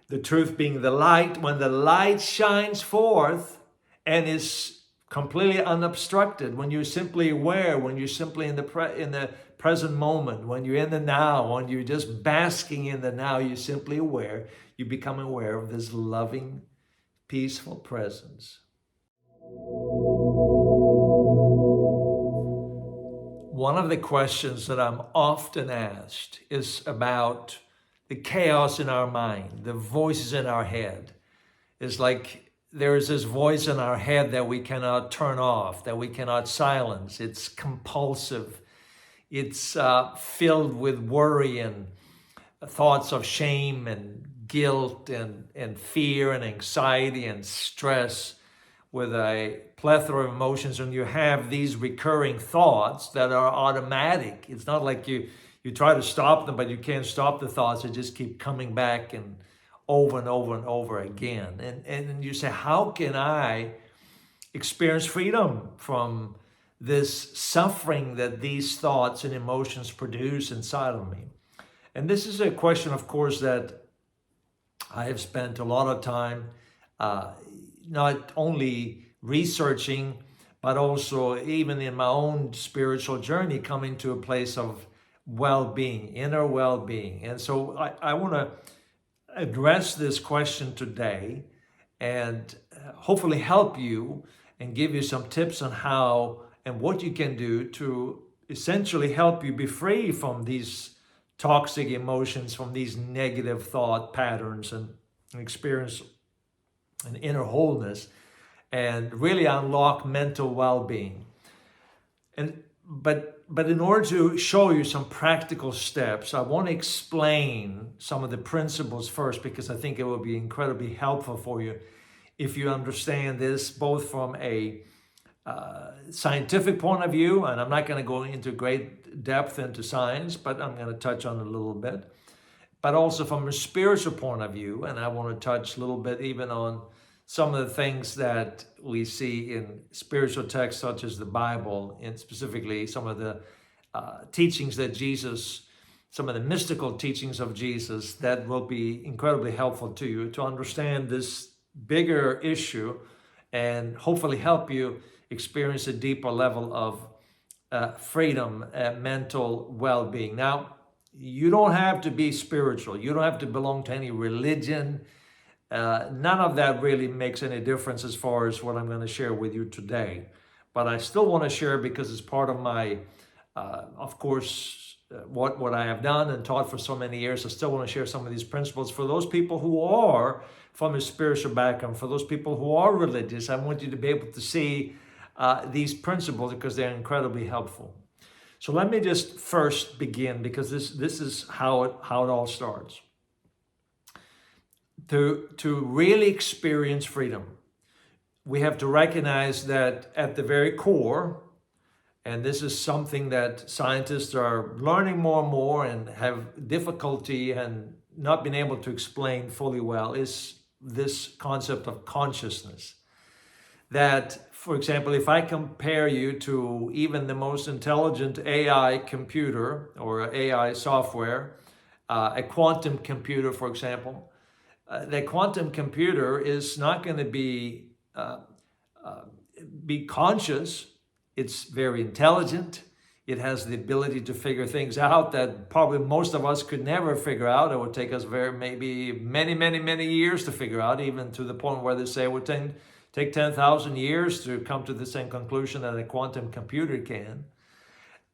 The truth being the light. When the light shines forth and is completely unobstructed, when you're simply aware, when you're simply in the present moment, when you're in the now, when you're just basking in the now, you're simply aware, you become aware of this loving, peaceful presence. One of the questions that I'm often asked is about the chaos in our mind, the voices in our head. It's like there is this voice in our head that we cannot turn off, that we cannot silence. It's compulsive. It's filled with worry and thoughts of shame and guilt and fear and anxiety and stress, with a plethora of emotions. And you have these recurring thoughts that are automatic. It's not like you try to stop them, but you can't stop the thoughts. They just keep coming back and over and over and over again. And you say, how can I experience freedom from this suffering that these thoughts and emotions produce inside of me? And this is a question, of course, that I have spent a lot of time not only researching, but also even in my own spiritual journey, coming to a place of well-being, inner well-being. And so I want to address this question today and hopefully help you and give you some tips on how and what you can do to essentially help you be free from these toxic emotions, from these negative thought patterns, and experience an inner wholeness and really unlock mental well-being. But in order to show you some practical steps, I want to explain some of the principles first, because I think it will be incredibly helpful for you if you understand this both from a scientific point of view, and I'm not going to go into great depth into science, but I'm going to touch on it a little bit, but also from a spiritual point of view, and I want to touch a little bit even on some of the things that we see in spiritual texts such as the Bible, and specifically some of the teachings that Jesus, some of the mystical teachings of Jesus that will be incredibly helpful to you to understand this bigger issue and hopefully help you experience a deeper level of freedom, mental well-being. Now, you don't have to be spiritual. You don't have to belong to any religion. None of that really makes any difference as far as what I'm going to share with you today. But I still want to share because it's part of my, of course, what I have done and taught for so many years. I still want to share some of these principles for those people who are from a spiritual background, for those people who are religious. I want you to be able to see these principles because they're incredibly helpful. So let me just first begin, because this is how it all starts. To really experience freedom, we have to recognize that at the very core, and this is something that scientists are learning more and more and have difficulty and not been able to explain fully well, is this concept of consciousness. That, for example, if I compare you to even the most intelligent AI computer or AI software, a quantum computer, for example, the quantum computer is not going to be conscious. It's very intelligent. It has the ability to figure things out that probably most of us could never figure out. It would take us maybe many years to figure out, even to the point where they say it would take 10,000 years to come to the same conclusion that a quantum computer can.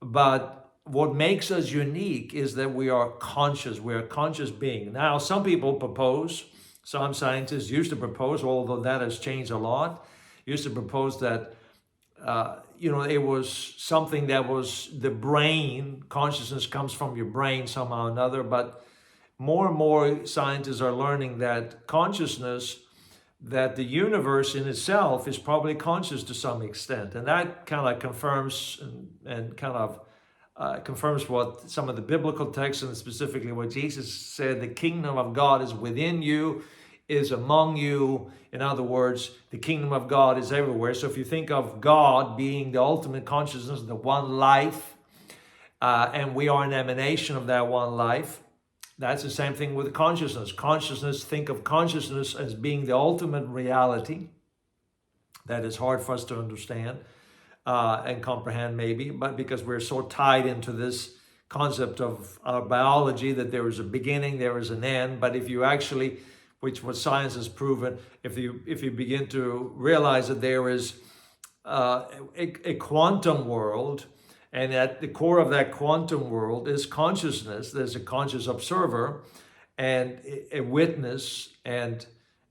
But what makes us unique is that we are conscious. We are a conscious being. Now, some people propose, some scientists used to propose, although that has changed a lot, used to propose that, it was something that was the brain. Consciousness comes from your brain somehow or another. But more and more scientists are learning that consciousness, that the universe in itself is probably conscious to some extent. And that kind of confirms and confirms what some of the biblical texts, and specifically what Jesus said, the kingdom of God is within you, is among you. In other words, the kingdom of God is everywhere. So if you think of God being the ultimate consciousness, the one life, and we are an emanation of that one life, That's the same thing with consciousness. Consciousness, think of consciousness as being the ultimate reality. That is hard for us to understand and comprehend maybe, but because we're so tied into this concept of our biology that there is a beginning, there is an end. But if you actually, which what science has proven, if you begin to realize that there is a quantum world, and at the core of that quantum world is consciousness. There's a conscious observer and a witness, and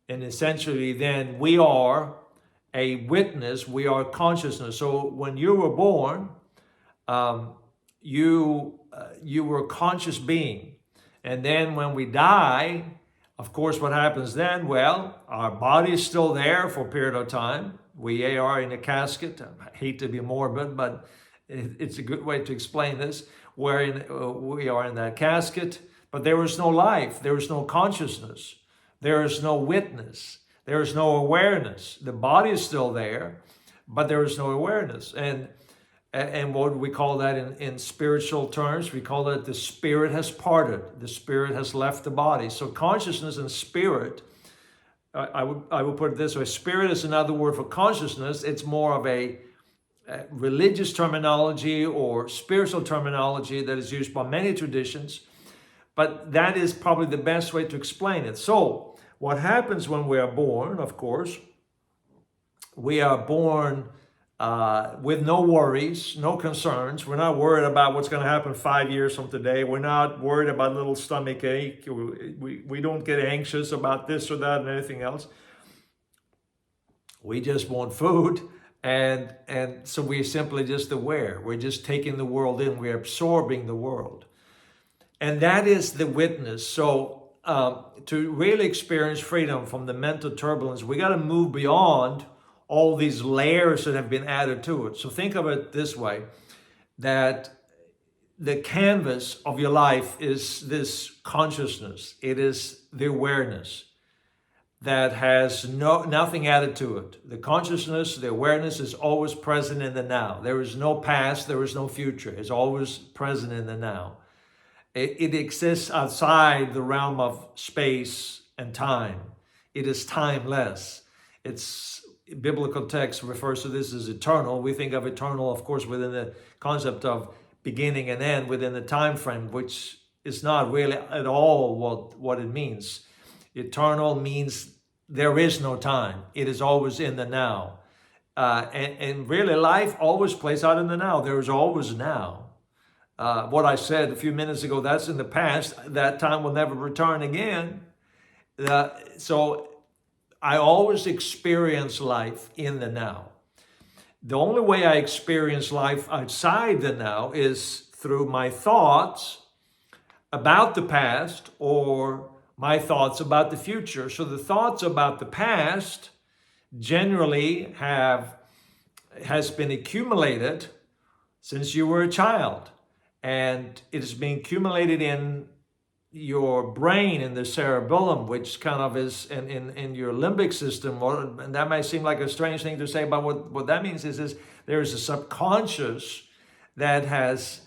essentially then we are a witness, we are consciousness. So when you were born, you were a conscious being. And then when we die, of course, what happens then? Well, our body is still there for a period of time. We are in a casket. I hate to be morbid, but it's a good way to explain this. We are in that casket, but there is no life. There is no consciousness. There is no witness. There is no awareness. The body is still there, but there is no awareness. And what we call that in spiritual terms, we call it the spirit has parted. The spirit has left the body. So consciousness and spirit, I would put it this way. Spirit is another word for consciousness. It's more of a religious terminology or spiritual terminology that is used by many traditions, but that is probably the best way to explain it. So what happens when we are born, of course, we are born with no worries, no concerns. We're not worried about what's going to happen 5 years from today. We're not worried about little stomach ache. We don't get anxious about this or that and anything else. We just want food. And so we're simply just aware. We're just taking the world in. We're absorbing the world. And that is the witness. So to really experience freedom from the mental turbulence, we got to move beyond all these layers that have been added to it. So think of it this way, that the canvas of your life is this consciousness. It is the awareness that has nothing added to it. The consciousness, the awareness is always present in the now. There is no past, there is no future. It's always present in the now. It exists outside the realm of space and time. It is timeless. Its biblical text refers to this as eternal. We think of eternal, of course, within the concept of beginning and end within the time frame, which is not really at all what it means. Eternal means there is no time. It is always in the now. And really life always plays out in the now. There is always now. What I said a few minutes ago, that's in the past. That time will never return again. So I always experience life in the now. The only way I experience life outside the now is through my thoughts about the past or my thoughts about the future. So the thoughts about the past generally has been accumulated since you were a child. And it has been accumulated in your brain, in the cerebellum, which kind of is in your limbic system. And that might seem like a strange thing to say, but what that means is there's a subconscious that has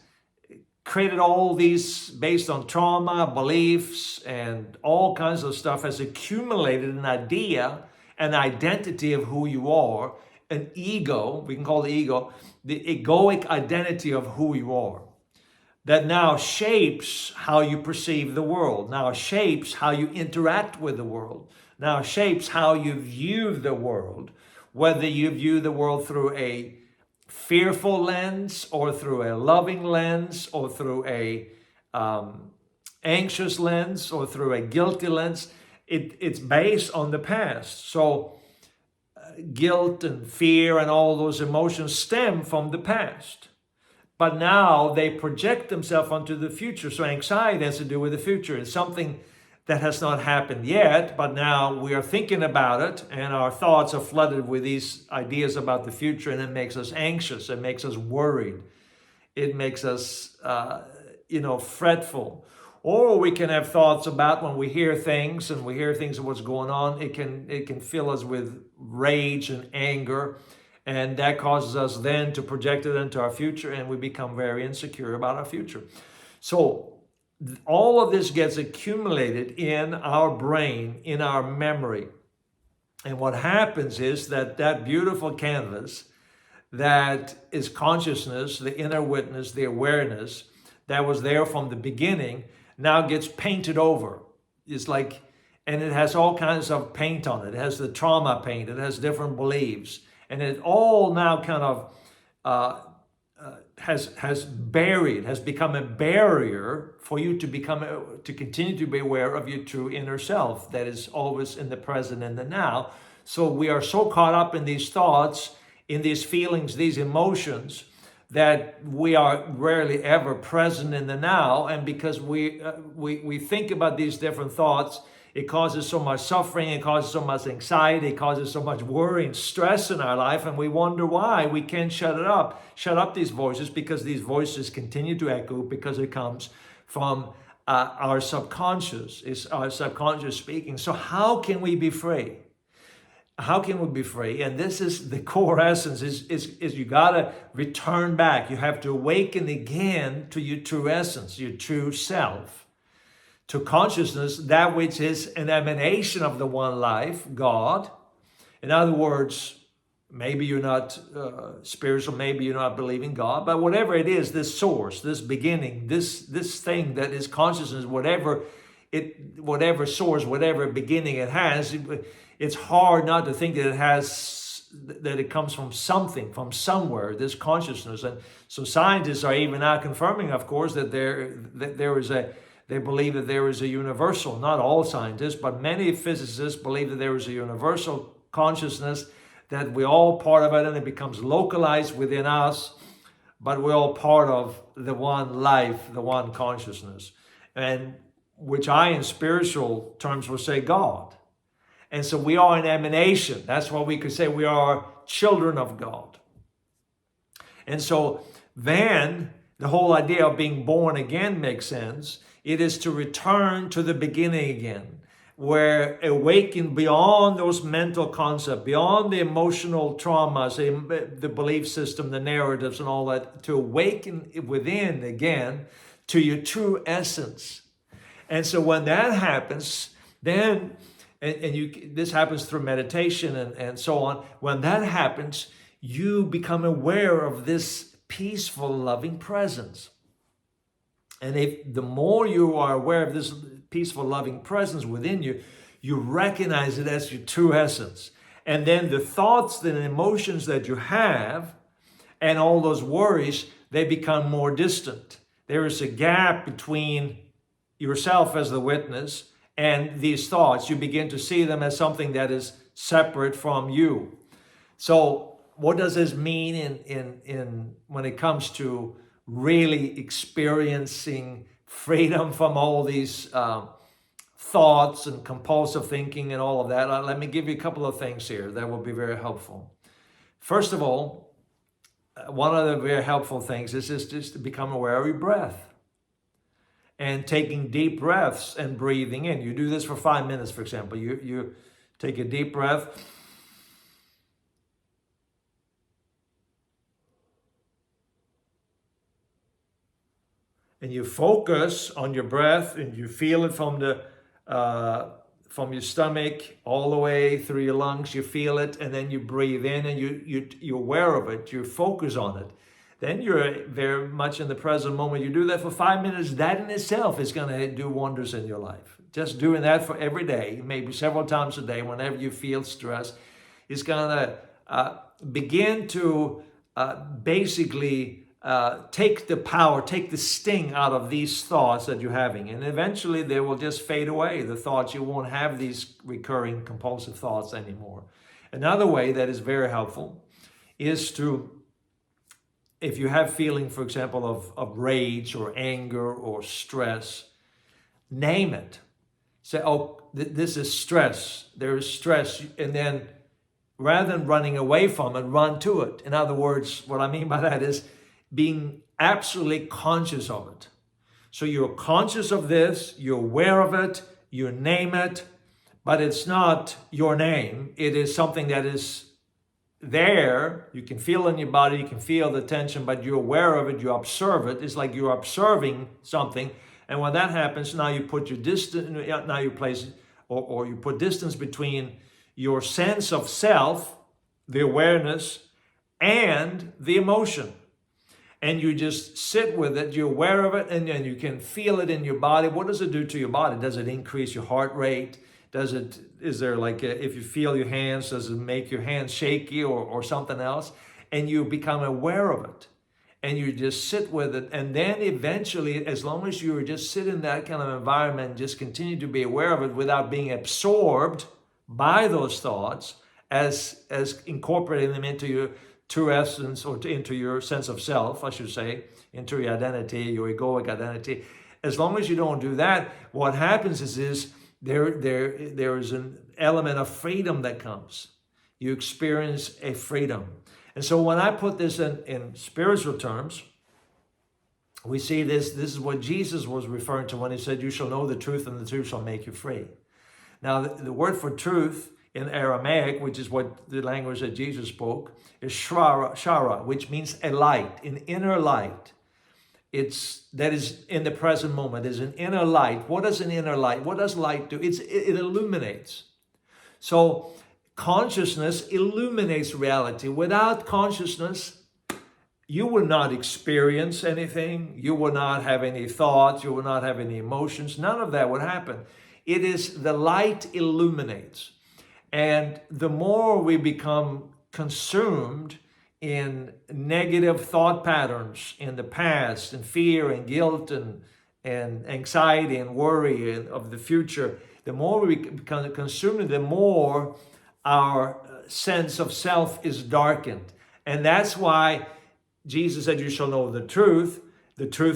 created all these based on trauma, beliefs, and all kinds of stuff, has accumulated an idea, an identity of who you are, an ego, we can call the ego, the egoic identity of who you are, that now shapes how you perceive the world, now shapes how you interact with the world, now shapes how you view the world, whether you view the world through a fearful lens or through a loving lens or through a anxious lens or through a guilty lens. It's based on the past. So guilt and fear and all those emotions stem from the past. But now they project themselves onto the future. So anxiety has to do with the future. It's something that has not happened yet, but now we are thinking about it, and our thoughts are flooded with these ideas about the future, and it makes us anxious. It makes us worried. It makes us, fretful. Or we can have thoughts about when we hear things, and we hear things of what's going on. It can fill us with rage and anger, and that causes us then to project it into our future, and we become very insecure about our future. So all of this gets accumulated in our brain, in our memory. And what happens is that that beautiful canvas that is consciousness, the inner witness, the awareness that was there from the beginning, now gets painted over. It's like, and it has all kinds of paint on it. It has the trauma paint, it has different beliefs, and it all now kind of has become a barrier for you to continue to be aware of your true inner self that is always in the present and the now. So we are so caught up in these thoughts, in these feelings, these emotions, that we are rarely ever present in the now. And because we think about these different thoughts, it causes so much suffering, it causes so much anxiety, it causes so much worry and stress in our life, and we wonder why we can't shut up these voices, because these voices continue to echo, because it comes from our subconscious. It's our subconscious speaking. So how can we be free? How can we be free? And this is the core essence, is you got to return back. You have to awaken again to your true essence, your true self, to consciousness, that which is an emanation of the one life, God. In other words, maybe you're not spiritual, maybe you're not believing God, but whatever it is, this source, this beginning, this thing that is consciousness, whatever source, whatever beginning it has, it's hard not to think that it comes from something, from somewhere, this consciousness. And so scientists are even now confirming, of course, that they believe that there is a universal, not all scientists, but many physicists believe that there is a universal consciousness, that we're all part of it, and it becomes localized within us, but we're all part of the one life, the one consciousness, and which I, in spiritual terms, will say God. And so we are an emanation. That's why we could say we are children of God. And so then the whole idea of being born again makes sense. It is to return to the beginning again, where awaken beyond those mental concepts, beyond the emotional traumas, the belief system, the narratives and all that, to awaken within again to your true essence. And so when that happens, then, this happens through meditation and so on, when that happens, you become aware of this peaceful, loving presence. And if the more you are aware of this peaceful, loving presence within you, you recognize it as your true essence. And then the thoughts and emotions that you have and all those worries, they become more distant. There is a gap between yourself as the witness and these thoughts. You begin to see them as something that is separate from you. So what does this mean in when it comes to really experiencing freedom from all these thoughts and compulsive thinking and all of that? Let me give you a couple of things here that will be very helpful. First of all, one of the very helpful things is just to become aware of your breath and taking deep breaths and breathing in. You do this for 5 minutes, for example. You take a deep breath. And you focus on your breath, and you feel it from your stomach all the way through your lungs. You feel it, and then you breathe in, and you're aware of it. You focus on it. Then you're very much in the present moment. You do that for 5 minutes. That in itself is going to do wonders in your life. Just doing that for every day, maybe several times a day, whenever you feel stress, is going to begin to basically take the power, take the sting out of these thoughts that you're having. And eventually they will just fade away. The thoughts, you won't have these recurring compulsive thoughts anymore. Another way that is very helpful is to, if you have feeling, for example, of rage or anger or stress, name it. Say, oh, this is stress. There is stress. And then rather than running away from it, run to it. In other words, what I mean by that is being absolutely conscious of it. So you're conscious of this, you're aware of it, you name it, but it's not your name. It is something that is there. You can feel in your body, you can feel the tension, but you're aware of it, you observe it. It's like you're observing something And when that happens, now you put your distance, now you place, or you put distance between your sense of self, the awareness, and the emotion. And you just sit with it, you're aware of it, and then you can feel it in your body. What does it do to your body? Does it increase your heart rate? Is there like, if you feel your hands, does it make your hands shaky or something else? And you become aware of it. And you just sit with it. And then eventually, as long as you just sit in that kind of environment, just continue to be aware of it without being absorbed by those thoughts, as incorporating them into your true essence, or into your sense of self, I should say, into your identity, your egoic identity. As long as you don't do that, what happens is there is an element of freedom that comes. You experience a freedom. And so when I put this in spiritual terms, we see this is what Jesus was referring to when he said, you shall know the truth and the truth shall make you free. Now, the word for truth in Aramaic, which is what the language that Jesus spoke, is shara, which means a light, an inner light. That is in the present moment, is an inner light. What is an inner light? What does light do? It illuminates. So consciousness illuminates reality. Without consciousness, you will not experience anything. You will not have any thoughts. You will not have any emotions. None of that would happen. It is the light illuminates. And the more we become consumed in negative thought patterns in the past, and fear and guilt and anxiety and worry of the future, the more we become consumed, the more our sense of self is darkened. And that's why Jesus said, you shall know the truth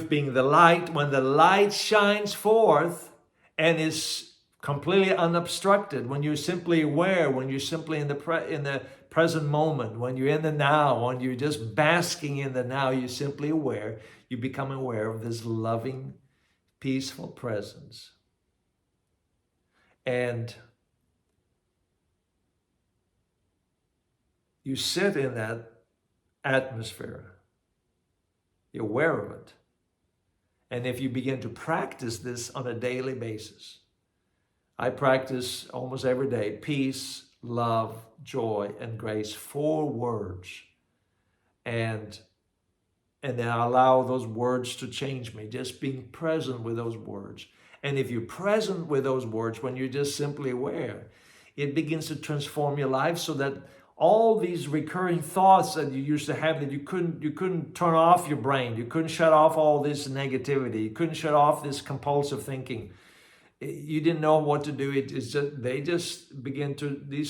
being the light. When the light shines forth and is completely unobstructed, when you're simply aware, when you're simply in the present moment, when you're in the now, when you're just basking in the now, you're simply aware, you become aware of this loving, peaceful presence. And you sit in that atmosphere, you're aware of it. And if you begin to practice this on a daily basis, I practice almost every day, peace, love, joy, and grace, 4 words. And then I allow those words to change me, just being present with those words. And if you're present with those words, when you're just simply aware, it begins to transform your life, so that all these recurring thoughts that you used to have, that you couldn't turn off your brain, you couldn't shut off all this negativity, you couldn't shut off this compulsive thinking, you didn't know what to do. These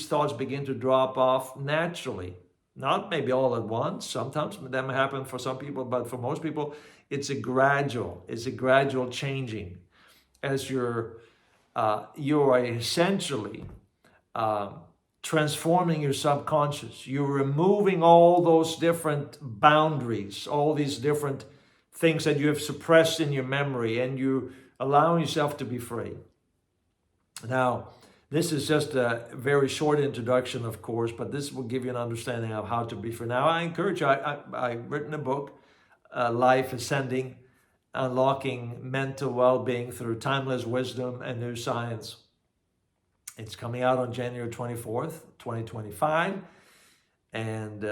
thoughts begin to drop off naturally. Not maybe all at once. Sometimes that may happen for some people, but for most people, it's a gradual changing. As you are essentially transforming your subconscious. You're removing all those different boundaries, all these different things that you have suppressed in your memory, and you allowing yourself to be free. Now, this is just a very short introduction, of course, but this will give you an understanding of how to be free. Now, I encourage you, I've written a book, Life Ascending, Unlocking Mental Well-Being Through Timeless Wisdom and New Science. It's coming out on January 24th, 2025. And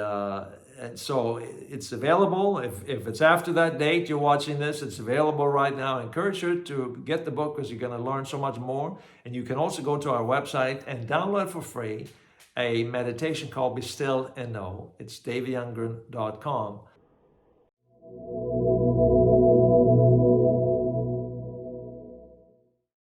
so it's available. If it's after that date you're watching this, it's available right now. I encourage you to get the book, because you're going to learn so much more. And you can also go to our website and download for free a meditation called Be Still and Know. It's davidyoungren.com.